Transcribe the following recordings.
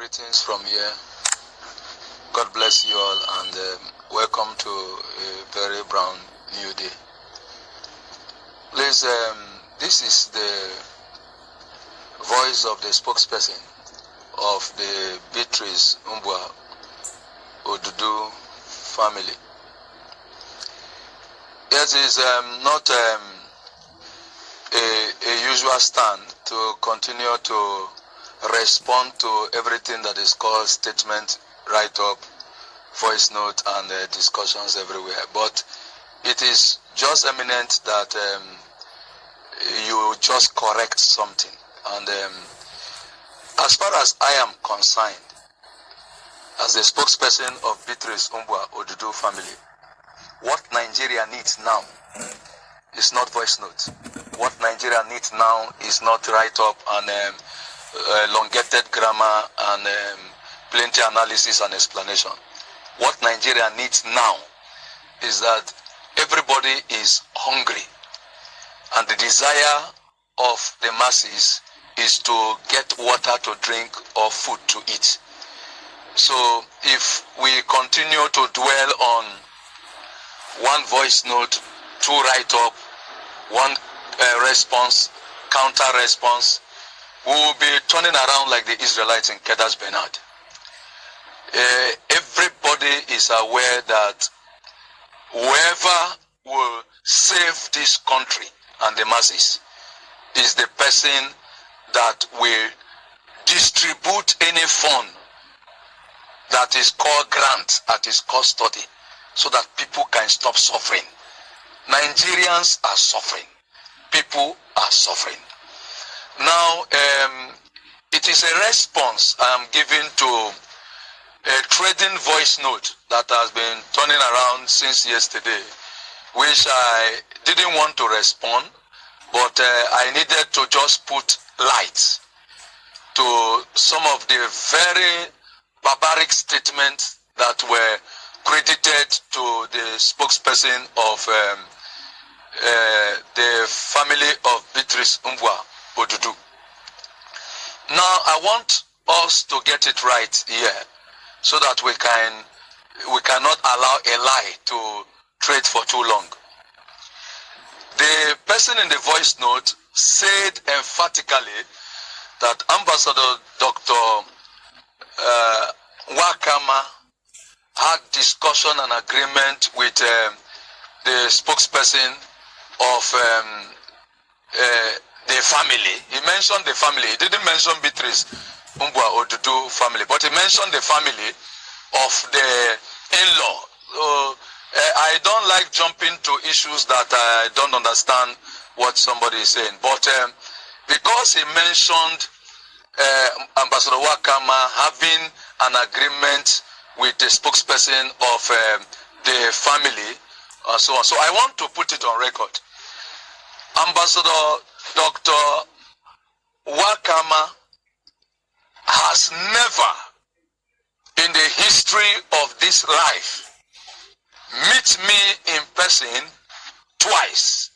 Greetings from here. God bless you all, and welcome to a very brown new day. Please, this is the voice of the spokesperson of the Beatrice Umbua Odudu family. It is not a usual stand to continue to respond to everything that is called statement, write-up, voice note, and discussions everywhere. But it is just eminent that you just correct something. And as far as I am concerned, as the spokesperson of Beatrice Umbua Odudu family, what Nigeria needs now is not voice notes. What Nigeria needs now is not write-up and elongated grammar and plenty analysis and explanation. What Nigeria needs now is that everybody is hungry, and the desire of the masses is to get water to drink or food to eat. So if we continue to dwell on one voice note, two write-up, one response, counter-response, we will be turning around like the Israelites in Kedas Bernard. Everybody is aware that whoever will save this country and the masses is the person that will distribute any fund that is called grant at his custody, so that people can stop suffering. Nigerians are suffering. People are suffering. Now, it is a response I am giving to a trading voice note that has been turning around since yesterday, which I didn't want to respond, but I needed to just put light to some of the very barbaric statements that were credited to the spokesperson of the family of Beatrice Umbua Odudu. Now, I want us to get it right here, so that we cannot allow a lie to trade for too long. The person in the voice note said emphatically that Ambassador Dr. Wakama had discussion and agreement with the spokesperson of the family. He mentioned the family. He didn't mention Beatrice Umbua Odudu family, but he mentioned the family of the in-law. So, I don't like jumping to issues that I don't understand what somebody is saying. But because he mentioned Ambassador Wakama having an agreement with the spokesperson of the family, so on. So I want to put it on record. Ambassador Dr. Wakama has never in the history of this life met me in person twice.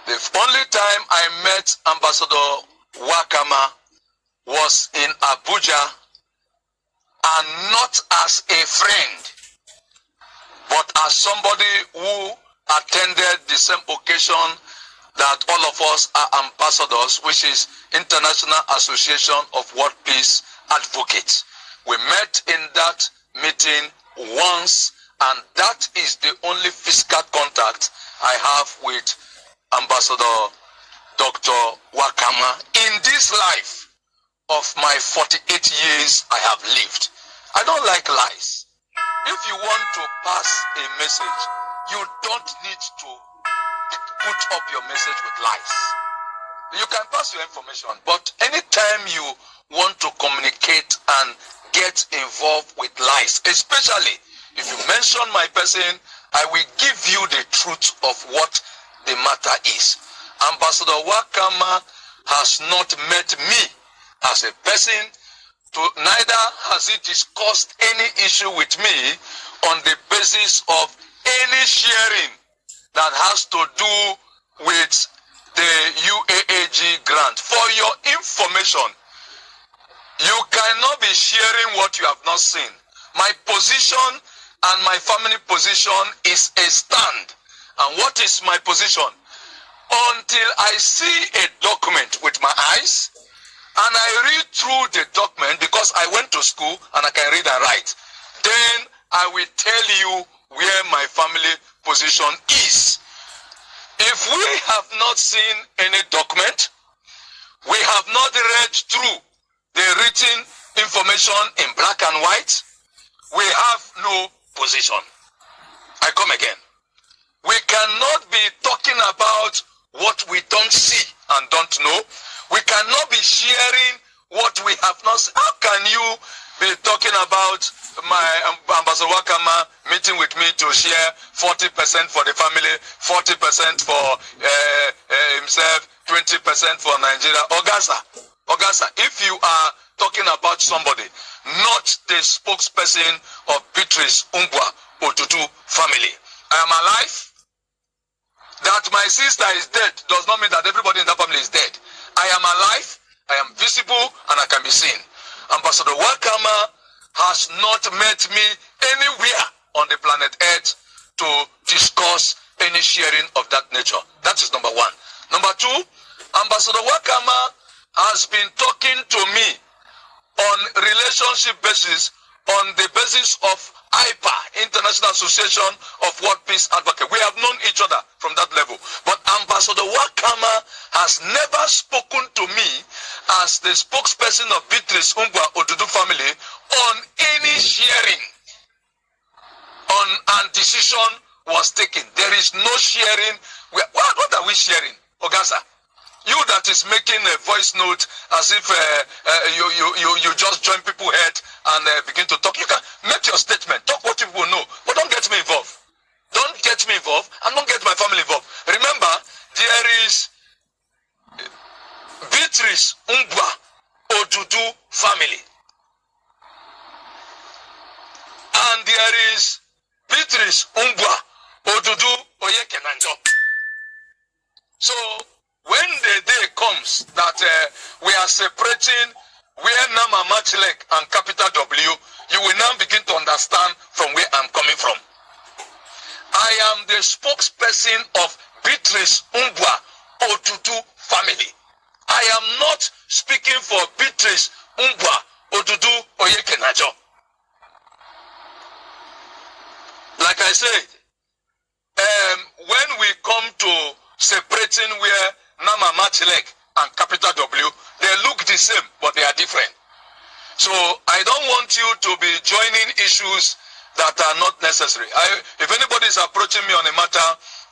The only time I met Ambassador Wakama was in Abuja, and not as a friend, but as somebody who attended the same occasion that all of us are ambassadors, which is International Association of World Peace Advocates. We met in that meeting once, and that is the only physical contact I have with Ambassador Dr. Wakama in this life of my 48 years I have lived. I don't like lies. If you want to pass a message, you don't need to put up your message with lies. You can pass your information, but anytime you want to communicate and get involved with lies, especially if you mention my person, I will give you the truth of what the matter is. Ambassador Wakama has not met me as a person, neither has he discussed any issue with me on the basis of any sharing that has to do with the UAAG grant. For your information, you can cannot be sharing what you have not seen. My position and my family position is a stand. And what is my position? Until I see a document with my eyes and I read through the document, because I went to school and I can read and write, then I will tell you where my family position is. If we have not seen any document, we have not read through the written information in black and white, we have no position. I come again. We cannot be talking about what we don't see and don't know. We cannot be sharing what we have not seen. How can you be talking about my Ambassador Wakama meeting with me to share 40% for the family, 40% for himself, 20% for Nigeria? Ogasa, if you are talking about somebody, not the spokesperson of Beatrice Umbwa Otutu family. I am alive. That my sister is dead does not mean that everybody in that family is dead. I am alive, I am visible, and I can be seen. Ambassador Wakama has not met me anywhere on the planet Earth to discuss any sharing of that nature. That is number one. Number two, Ambassador Wakama has been talking to me on relationship basis, on the basis of IPA, International Association of World Peace Advocates. We have known each other from that level. But Ambassador Wakama has never spoken to me as the spokesperson of Beatrice Umbwa Odudu family on any sharing and decision was taken. There is no sharing. What are we sharing, Ogasa? You that is making a voice note as if you just join people's head and begin to talk. You can make your statement, talk what people know, but don't get me involved. Don't get me involved and don't get my family involved. Remember, there is Beatrice Umbwa Odudu family. And there is Beatrice Umbwa Odudu Oyekenanjo. So, when the day comes that we are separating where Nama Machilek and capital W, you will now begin to understand from where I'm coming from. I am the spokesperson of Beatrice Umbwa Odudu family. I am not speaking for Beatrice Umbwa Odudu Oyekenajo. Like I said, when we come to separating where Nama Machilek and capital W, they look the same, but they are different. So I don't want you to be joining issues that are not necessary. If anybody is approaching me on a matter,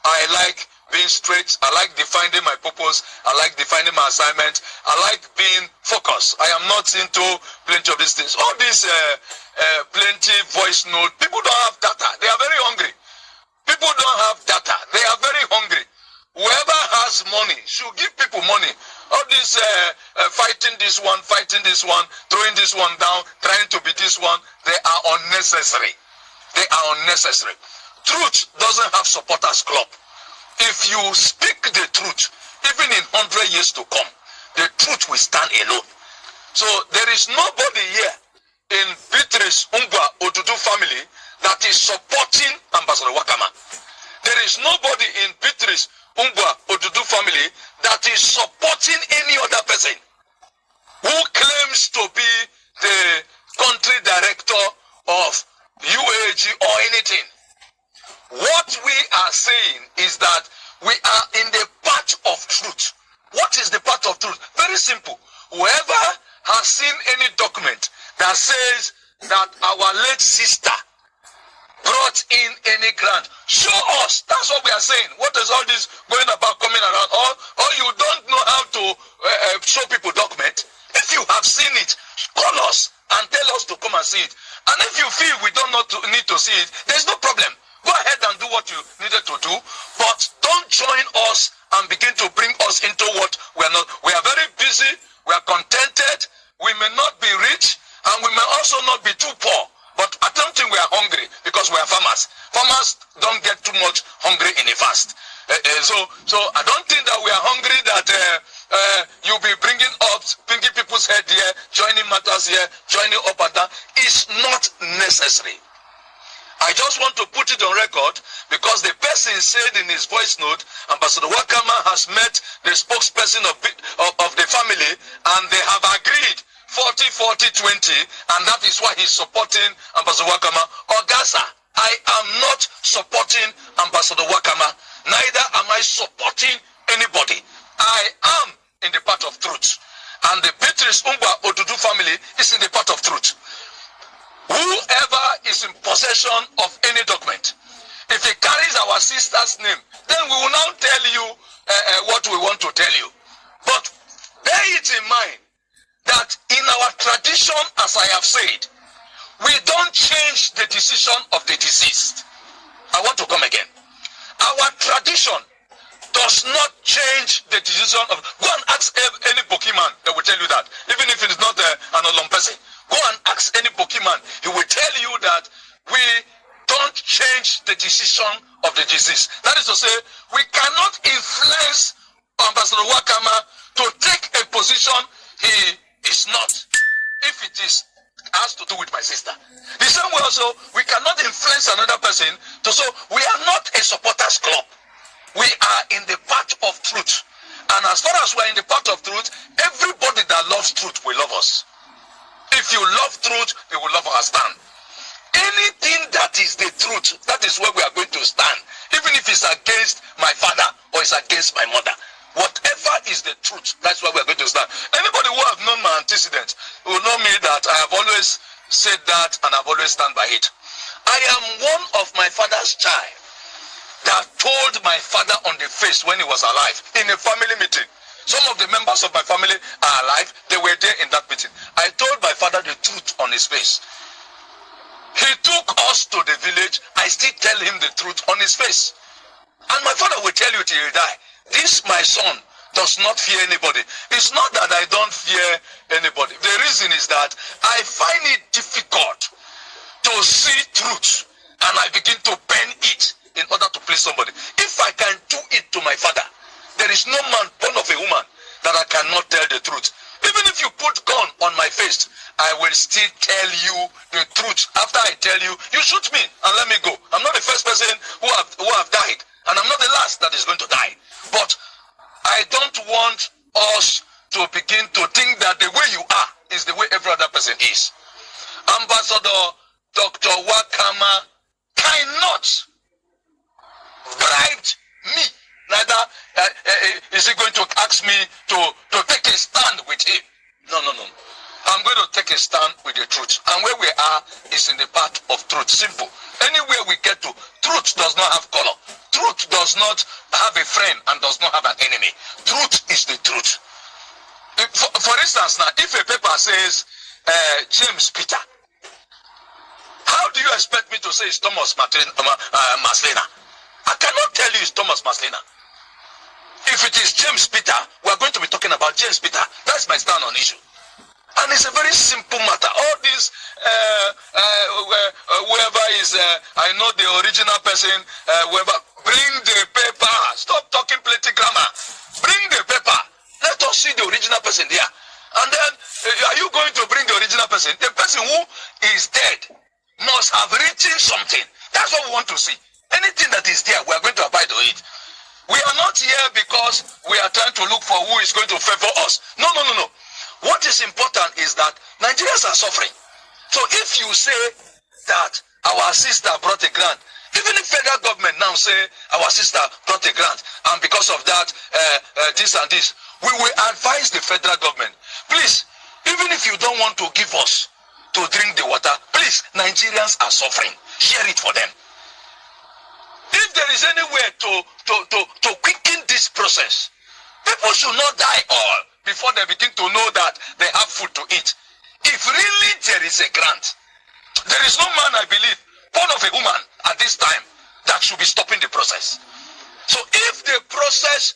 I like being straight. I like defining my purpose. I like defining my assignment. I like being focused. I am not into plenty of these things. All these plenty voice note, people don't have data. They are very hungry. People don't have data. They are very hungry. Whoever has money should give people money. All this fighting this one, throwing this one down, trying to be this one, they are unnecessary. They are unnecessary. Truth doesn't have supporters club. If you speak the truth, even in 100 years to come, the truth will stand alone. So there is nobody here in Beatrice Umbwa Odudu family that is supporting Ambassador Wakama. There is nobody in Beatrice Umbwa Odudu family that is supporting any other person who claims to be the country director of UAAG or anything. What we are saying is that we are in the path of truth. What is the path of truth? Very simple. Whoever has seen any document that says that our late sister brought in any grant, show us. That's what we are saying. What is all this going about coming around? Or you don't know how to show people document? If you have seen it, call us and tell us to come and see it. And if you feel we don't need to see it, there's no problem. Go ahead and do what you needed to do, but don't join us and begin to bring us into what we are not. We are very busy. We are contented. We may not be rich, and we may also not be too poor. But I don't think we are hungry because we are farmers. Farmers don't get too much hungry in a fast. So I don't think that we are hungry that you'll be bringing people's head here, joining matters here, joining up and down. It's not necessary. I just want to put it on record because the person said in his voice note, Ambassador Wakama has met the spokesperson of the family and they have agreed 40-40-20, and that is why he's supporting Ambassador Wakama. Ogasa, I am not supporting Ambassador Wakama. Neither am I supporting anybody. I am in the path of truth. And the Beatrice Umba Odudu family is in the path of truth. Whoever is in possession of any document, if he carries our sister's name, then we will now tell you what we want to tell you. But bear it in mind that in our tradition, as I have said, we don't change the decision of the deceased. I want to come again. Our tradition does not change the decision of... Go and ask any Pokemon, they will tell you that. Even if it is not an Olom person. Go and ask any Pokemon, he will tell you that we don't change the decision of the deceased. That is to say, we cannot influence Ambassador Wakama to take a position he is not. If it has to do with my sister. The same way also, we cannot influence another person to say, we are not a supporters club. We are in the path of truth. And as far as we are in the path of truth, everybody that loves truth will love us. If you love truth, you will love our stand. Anything that is the truth, that is where we are going to stand. Even if it's against my father or it's against my mother. Whatever is the truth, that's where we are going to stand. Anybody who have known my antecedents will know me that I have always said that and I've always stand by it. I am one of my father's child that told my father on the face when he was alive in a family meeting. Some of the members of my family are alive. They were there in that meeting. I told my father the truth on his face. He took us to the village. I still tell him the truth on his face. And my father will tell you till he die. This, my son, does not fear anybody. It's not that I don't fear anybody. The reason is that I find it difficult to see truth and I begin to bend it in order to please somebody. If I can do it to my father, there is no man born of a woman that I cannot tell the truth. Even if you put gun on my face, I will still tell you the truth. After I tell you, you shoot me and let me go. I'm not the first person who have died, and I'm not the last that is going to die. But I don't want us to begin to think that the way you are is the way every other person is. Ambassador Dr. Wakama cannot bribe me. Neither is he going to ask me to take a stand with him. No. I'm going to take a stand with the truth. And where we are is in the path of truth. Simple. Anywhere we get to, truth does not have color. Truth does not have a friend and does not have an enemy. Truth is the truth. For instance, now, if a paper says James Peter, how do you expect me to say it's Thomas Maslina? I cannot tell you it's Thomas Maslina. If it is James Peter, we are going to be talking about James Peter. That's my stand on issue. And it's a very simple matter. All this, whoever is, I know the original person, whoever, bring the paper. Stop talking plenty grammar. Bring the paper. Let us see the original person there. And then, are you going to bring the original person? The person who is dead must have written something. That's what we want to see. Anything that is there, we are going to abide by it. We are not here because we are trying to look for who is going to favor us. No. What is important is that Nigerians are suffering. So if you say that our sister brought a grant, even if federal government now say our sister brought a grant, and because of that, this and this, we will advise the federal government, please, even if you don't want to give us to drink the water, please, Nigerians are suffering. Share it for them. If there is any way to quicken this process, people should not die all before they begin to know that they have food to eat. If really there is a grant, there is no man, I believe, born of a woman at this time that should be stopping the process. So if the process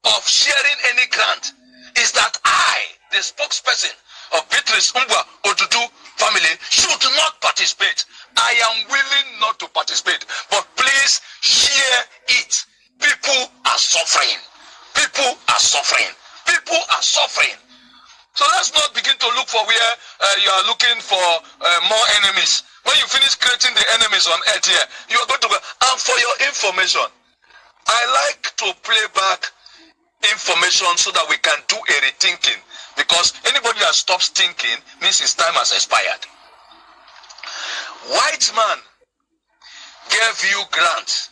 of sharing any grant is that I, the spokesperson of Beatrice Umba Odudu family, should not participate, I am willing not to participate. But please share it. People are suffering. People are suffering. People are suffering. So let's not begin to look for where you are looking for more enemies. When you finish creating the enemies on earth here, you are going to go. And for your information, I like to play back information so that we can do a rethinking. Because anybody that stops thinking means his time has expired. White man gave you grant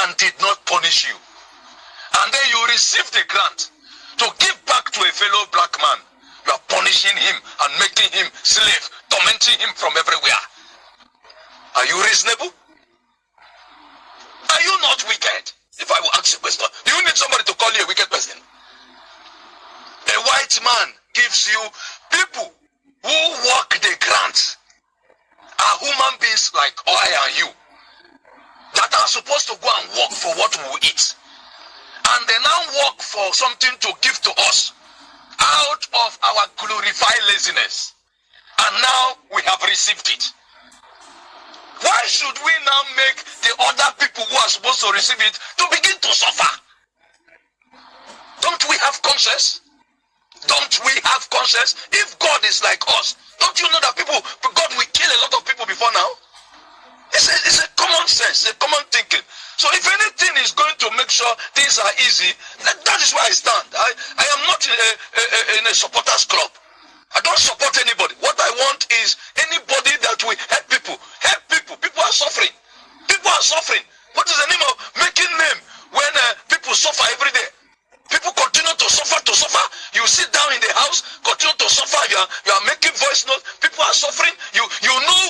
and did not punish you. And then you receive the grant to give back to a fellow black man. You are punishing him and making him slave, tormenting him from everywhere. Are you reasonable? Are you not wicked? If I will ask you a question, do you need somebody to call you a wicked person? A white man gives you people who work the grant are human beings like I and you that are supposed to go and work for what we will eat. And they now work for something to give to us out of our glorified laziness. And now we have received it. Why should we now make the other people who are supposed to receive it to begin to suffer? Don't we have conscience? Don't we have conscience? If God is like us, don't you know that God will kill a lot of people before now? It's a common sense, a common thinking. So if anything is going to make sure things are easy, that is where I stand. I am not in a supporters club. I don't support anybody. What I want is anybody that will help people. Help people. People are suffering. People are suffering. What is the name of making name when people suffer every day? People continue to suffer, to suffer. You sit down in the house, continue to suffer. You are making voice notes. People are suffering. You know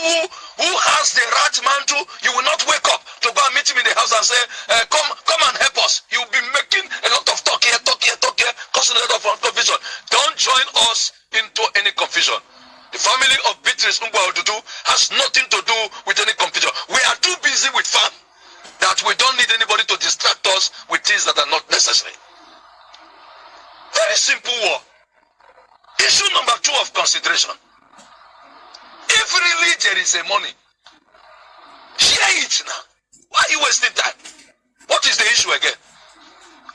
who has the right mantle. You will not wake up to go and meet him in the house and say, come and help us. You'll be making a lot of talk here, causing a lot of confusion. Don't join us into any confusion. The family of Beatrice Umbwa-Odudu has nothing to do with any confusion. We are too busy with fun that we don't need anybody to distract us with things that are not necessary. Very simple war. Issue number 2 of consideration. If really there is a money, share it now. Why are you wasting time? What is the issue again?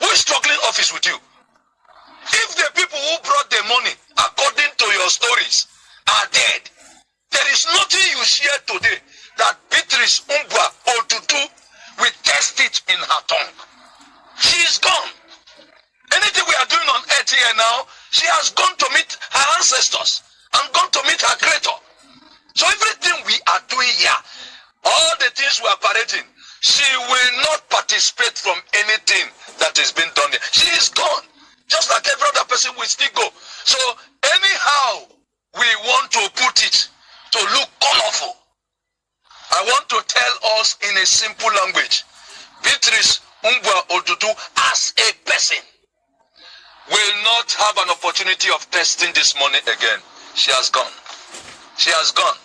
Who is struggling office with you? If the people who brought the money, according to your stories, are dead, there is nothing you share today that Beatrice Umbwa-Odudu will test it in her tongue. She is gone. Anything we are doing on earth here now, she has gone to meet her ancestors and gone to meet her creator. So everything we are doing here, all the things we are parading, she will not participate from anything that is being done here. She is gone. Just like every other person will still go. So anyhow we want to put it to look colorful, I want to tell us in a simple language, Beatrice Umbwa-Odudu as a person will not have an opportunity of testing this money again. She has gone. She has gone.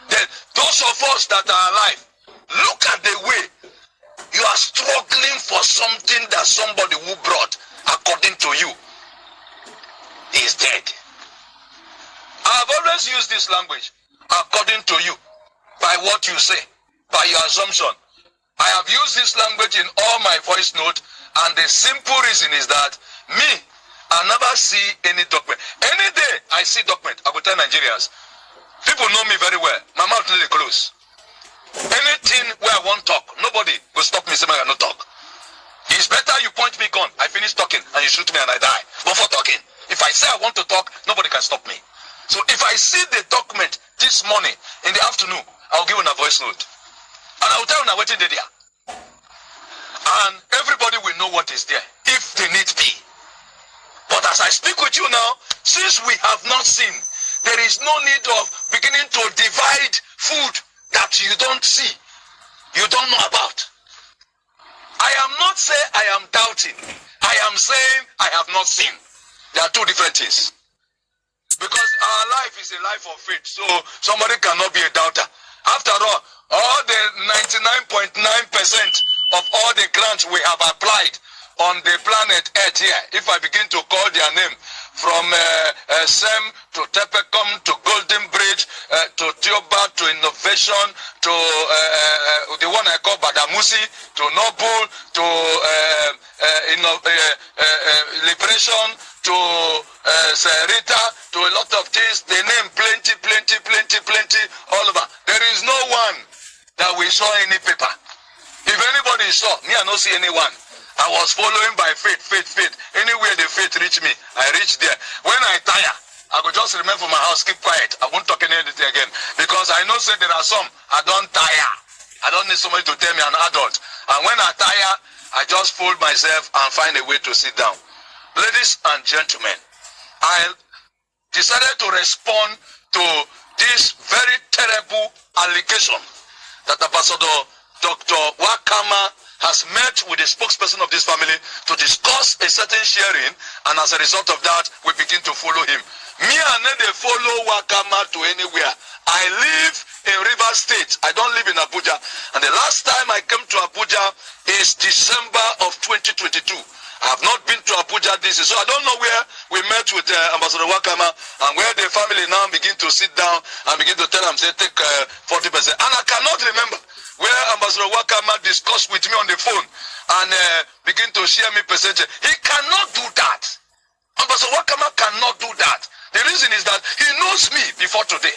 Then those of us that are alive, look at the way you are struggling for something that somebody who brought, according to you, is dead. I have always used this language, according to you, by what you say, by your assumption. I have used this language in all my voice notes, and the simple reason is that me, I never see any document. Any day I see document, I will tell Nigerians. People know me very well. My mouth really close. Anything where I want to talk, nobody will stop me saying I cannot talk. It's better you point me gun, I finish talking, and you shoot me and I die. But for talking, if I say I want to talk, nobody can stop me. So if I see the document this morning in the afternoon, I'll give you a voice note. And I will tell you now what it did there. And everybody will know what is there, if they need be. But as I speak with you now, since we have not seen, there is no need of beginning to divide food that you don't see, you don't know about. I am not saying I am doubting. I am saying I have not seen. There are two different things. Because our life is a life of faith, so somebody cannot be a doubter. After all the 99.9% of all the grants we have applied on the planet Earth here, if I begin to call their name, from SEM to Tepecom to Golden Bridge to Tioba, to Innovation, to the one I call Badamusi, to Noble, to Liberation, to Rita, to a lot of things. They name plenty, all over. There is no one that we saw any paper. If anybody saw, me I don't see anyone. I was following by faith. Anywhere the faith reach me, I reach there. When I tire, I go just remain for my house, keep quiet. I won't talk anything again. Because I know say there are some, I don't tire. I don't need somebody to tell me an adult. And when I tire, I just fold myself and find a way to sit down. Ladies and gentlemen, I decided to respond to this very terrible allegation that Ambassador Dr. Wakama has met with the spokesperson of this family to discuss a certain sharing, and as a result of that, we begin to follow him. Me and they follow Wakama to anywhere. I live in Rivers State. I don't live in Abuja. And the last time I came to Abuja is December of 2022. I have not been to Abuja this year, so I don't know where we met with Ambassador Wakama and where the family now begin to sit down and begin to tell them, say, take 40%. And I cannot remember where Ambassador Wakama discussed with me on the phone and begin to share me percentage. He cannot do that. Ambassador Wakama cannot do that. The reason is that he knows me before today.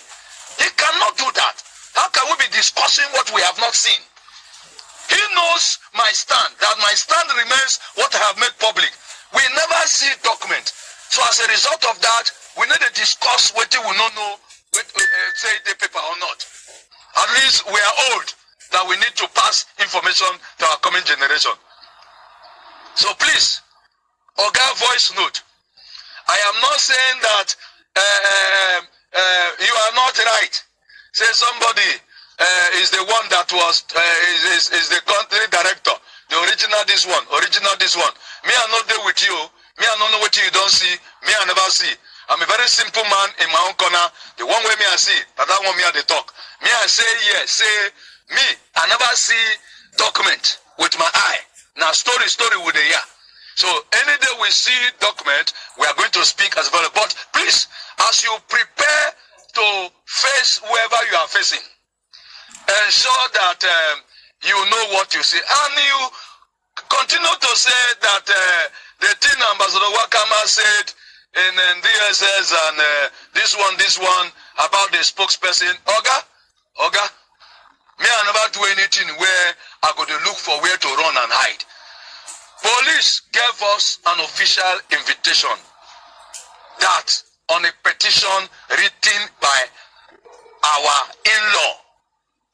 He cannot do that. How can we be discussing what we have not seen? He knows my stand, that my stand remains what I have made public. We never see document. So as a result of that, we need to discuss what we don't know, say the paper or not. At least we are old, that we need to pass information to our coming generation. So please, Oga voice note. I am not saying that you are not right. Say somebody is the one that was is the country director, the original this one. Me I not there with you. Me I don't know what you don't see. Me I never see. I'm a very simple man in my own corner. The one way me I see, that one me I they talk. Me I say yes. Say me I never see document with my eye. Now story with the year. So any day we see document, we are going to speak as well. But please, as you prepare to face whoever you are facing, ensure that you know what you see. And you continue to say that the thing Ambassador Wakama said in DSS and this one about the spokesperson. Oga, me I never do anything where I go to look for where to run and hide. Police gave us an official invitation that on a petition written by our in-law,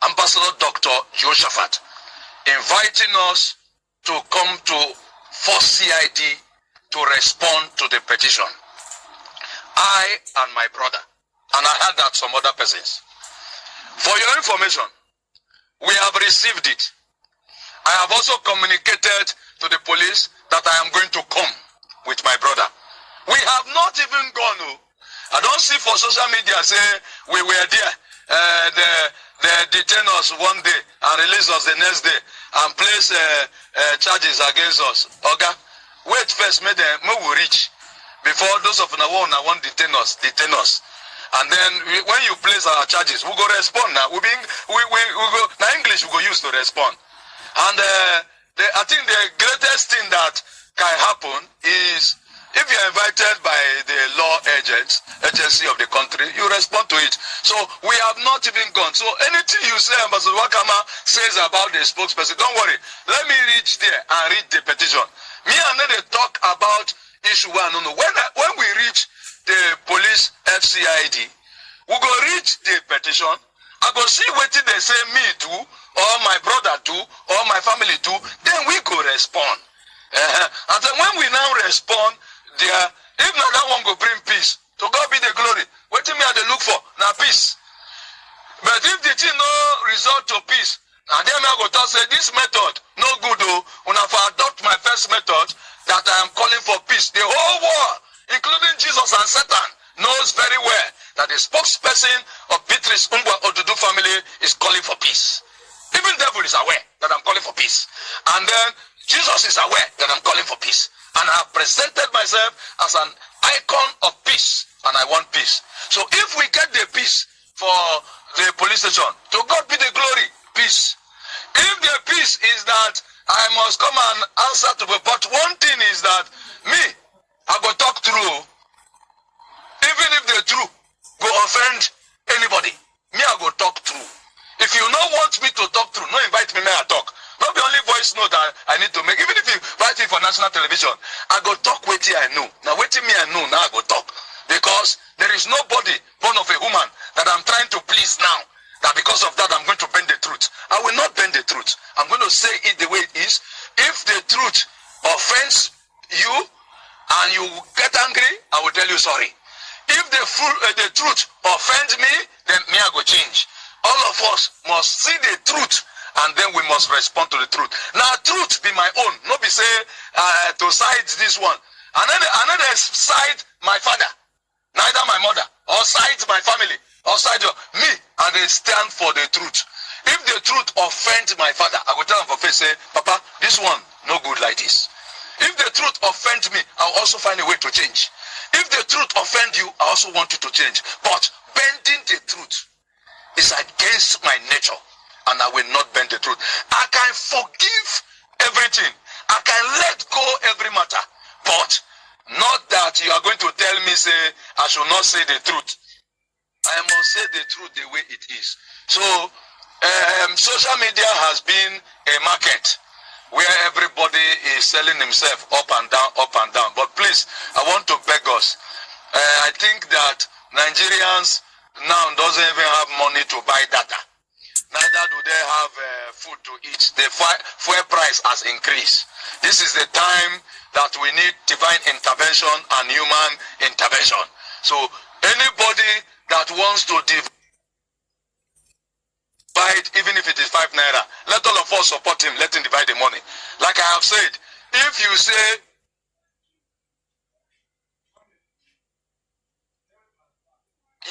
Ambassador Dr. Jehoshaphat, inviting us to come to Force CID to respond to the petition. I and my brother, and I heard that some other persons. For your information, we have received it. I have also communicated to the police that I am going to come with my brother. We have not even gone. I don't see for social media say we were there. They detain us one day and release us the next day and place charges against us. Okay? Wait first, may we reach before those of the one that want detain us. And then when you place our charges, we go respond now. We go now English we go use to respond. And I think the greatest thing that can happen is if you're invited by the law agency of the country, you respond to it. So we have not even gone. So anything you say, Ambassador Wakama says about the spokesperson, don't worry. Let me reach there and read the petition. Me and they talk about issue one. When we reach the police FCID, we go reach the petition. I go see what they say me do, or my brother do, or my family do. Then we go respond. And then when we now respond, there, if not that one go bring peace. To God be the glory. What do me they look for? Now peace. But if the thing no result to peace, and then I go to say this method no good. When I adopt my first method that I am calling for peace, the whole world, including Jesus and Satan, knows very well that the spokesperson of Beatrice Umbwa Odudu family is calling for peace. Even the devil is aware that I'm calling for peace. And then Jesus is aware that I'm calling for peace. And I have presented myself as an icon of peace. And I want peace. So if we get the peace for the police station. To God be the glory. Peace. If the peace is that I must come and answer to me, but one thing is that me, I go talk through. Even if the truth go offend anybody, me I go talk through. If you don't want me to talk through, no invite me, may I talk. Not the only voice note I need to make. Even if you invite me for national television, I go talk wetin I know. Now wetin me I know, now I go talk. Because there is nobody born of a woman that I'm trying to please now. That because of that I'm going to bend the truth. I will not bend the truth. I'm going to say it the way it is. If the truth offends you and you get angry, I will tell you sorry. If the truth offends me, then me I go change. All of us must see the truth and then we must respond to the truth. Now truth be my own. No be say to side this one. Another side my father, neither my mother, or side my family, or side me, and they stand for the truth. If the truth offends my father, I will tell him for face, say, Papa, this one no good like this. If the truth offends me, I'll also find a way to change. If the truth offends you, I also want you to change. But bending the truth is against my nature, and I will not bend the truth. I can forgive everything. I can let go every matter. But not that you are going to tell me, say, I should not say the truth. I must say the truth the way it is. So, social media has been a market where everybody is selling himself up and down. But please, I want to beg us. I think that Nigerians now doesn't even have money to buy data. Neither do they have food to eat. The fuel price has increased. This is the time that we need divine intervention and human intervention. So anybody that wants to divide, even if it is 5 naira, let all of us support him, let him divide the money. Like I have said, if you say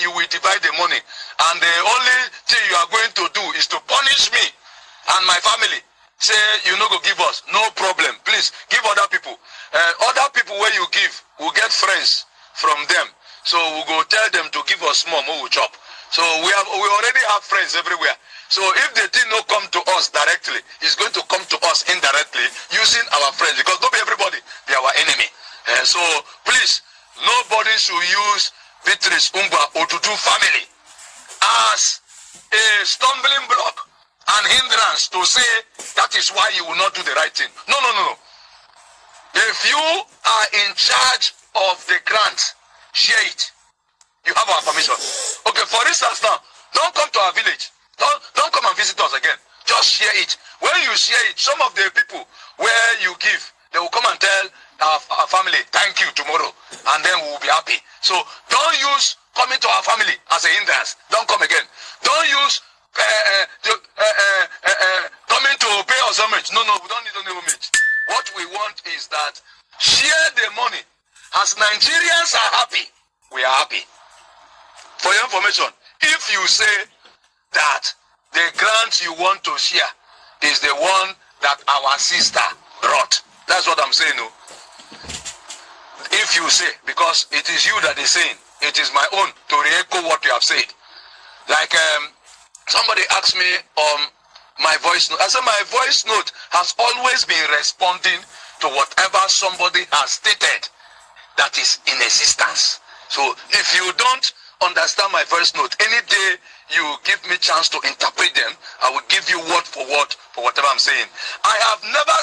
you will divide the money and the only thing you are going to do is to punish me and my family, say you no go give us, no problem, please give other people. Other people where you give will get friends from them, so we go tell them to give us more we chop. So we already have friends everywhere. So if the thing no come to us directly, it's going to come to us indirectly using our friends, because not everybody they are our enemy. So please, nobody should use Beatrice Umba Odudu family as a stumbling block and hindrance to say that is why you will not do the right thing. No. If you are in charge of the grant, share it. You have our permission. Okay, for instance now, don't come to our village. Don't come and visit us again. Just share it. When you share it, some of the people where you give, they will come and tell our family, thank you tomorrow, and then we will be happy. So don't use coming to our family as a hindrance. Don't come again. Don't use coming to pay us homage. No, we don't need any homage. What we want is that share the money. As Nigerians are happy, we are happy. For your information, if you say that the grant you want to share is the one that our sister brought, that's what I'm saying. No. If you say, because it is you that is saying, it is my own to re-echo what you have said. Like somebody asked me my voice note. I said my voice note has always been responding to whatever somebody has stated that is in existence. So if you don't understand my voice note, any day you give me chance to interpret them, I will give you word for word for whatever I'm saying. I have never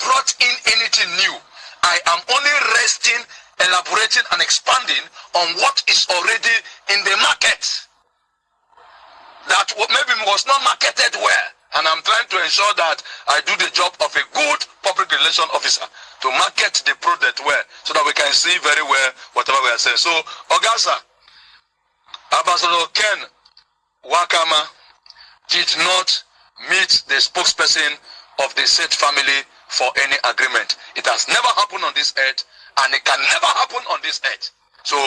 brought in anything new. I am only resting, elaborating and expanding on what is already in the market that maybe was not marketed well, and I'm trying to ensure that I do the job of a good public relation officer to market the product well, so that we can see very well whatever we are saying. So Augusta, Ambassador Ken Wakama did not meet the spokesperson of the said family for any agreement. It has never happened on this earth, and it can never happen on this earth. So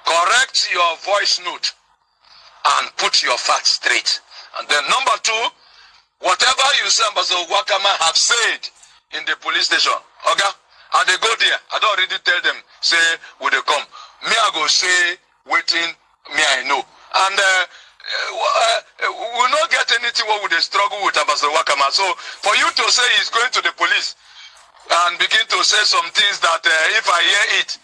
correct your voice note and put your facts straight. And then number 2, whatever you say, Ambassador Wakama have said in the police station, okay, and they go there, I don't already tell them, say, will they come? Me, I go say, waiting, me, I know. And we will not get anything what would struggle with Ambassador Wakama. So for you to say he's going to the police and begin to say some things that if I hear it,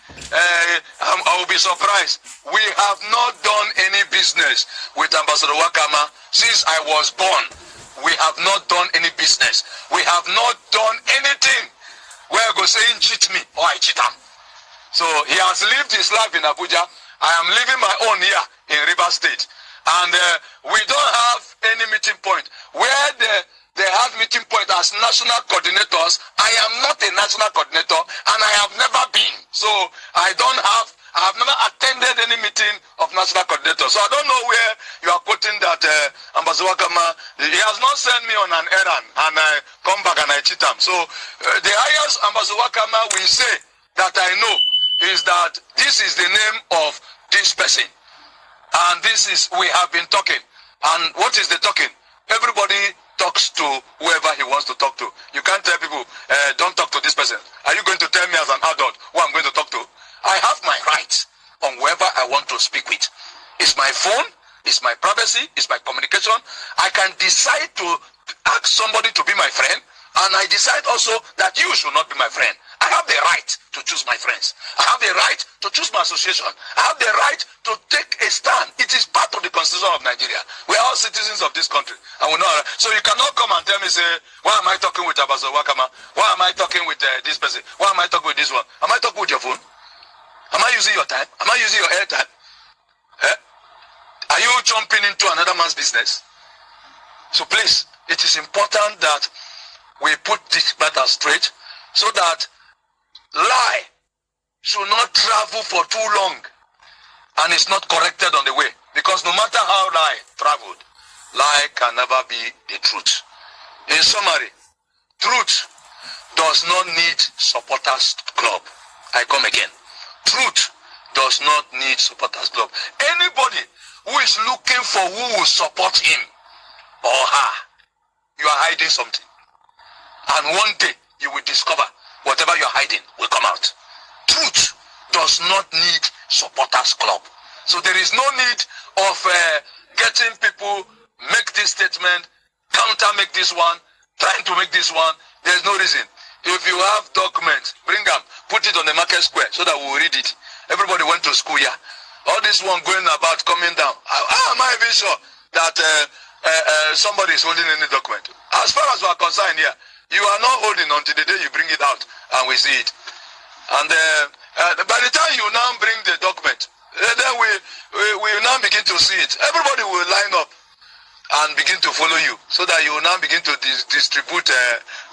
I will be surprised. We have not done any business with Ambassador Wakama since I was born. We have not done any business. We have not done anything where I go saying cheat me or I cheat him. So he has lived his life in Abuja. I am living my own here in Rivers State. And we don't have any meeting point. Where they have meeting point as national coordinators, I am not a national coordinator and I have never been. So I have never attended any meeting of national coordinators. So I don't know where you are quoting that Ambassador Wakama, he has not sent me on an errand and I come back and I cheat him. So the highest Ambassador Wakama will say that I know is that this is the name of this person. And this is, we have been talking. And what is the talking? Everybody talks to whoever he wants to talk to. You can't tell people, don't talk to this person. Are you going to tell me as an adult who I'm going to talk to? I have my rights on whoever I want to speak with. It's my phone, it's my privacy, it's my communication. I can decide to ask somebody to be my friend, and I decide also that you should not be my friend. I have the right to choose my friends. I have the right to choose my association. I have the right to take a stand. It is part of the constitution of Nigeria. We are all citizens of this country. And we know. So you cannot come and tell me, say, why am I talking with Ambassador Wakama? Why am I talking with this person? Why am I talking with this one? Am I talking with your phone? Am I using your time? Am I using your airtime? Are you jumping into another man's business? So please, it is important that we put this matter straight so that lie should not travel for too long and it's not corrected on the way. Because no matter how lie traveled, lie can never be the truth. In summary, truth does not need supporters club. I come again. Truth does not need supporters club. Anybody who is looking for who will support him or her, you are hiding something. And one day you will discover whatever you're hiding will come out. Truth does not need supporters club. So there is no need of getting people make this statement, counter make this one, trying to make this one. There's no reason. If you have documents, bring them, put it on the market square so that we will read it. Everybody went to school here. All this one going about coming down. How am I even sure that somebody is holding any document? As far as we are concerned here, you are not holding until the day you bring it out and we see it. And by the time you now bring the document, then we will now begin to see it. Everybody will line up and begin to follow you so that you will now begin to distribute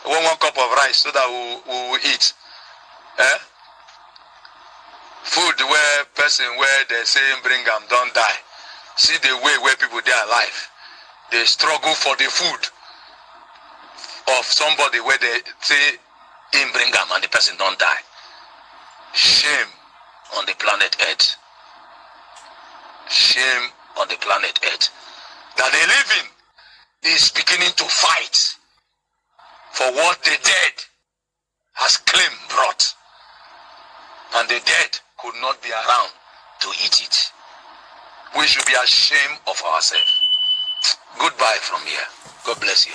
one cup of rice so that we will eat. Food where they say bring them don't die. See the way where people they are alive. They struggle for the food of somebody where they say him bring them and the person don't die. Shame on the planet Earth. Shame on the planet Earth. That the living is beginning to fight for what the dead has claimed brought. And the dead could not be around to eat it. We should be ashamed of ourselves. Goodbye from here. God bless you.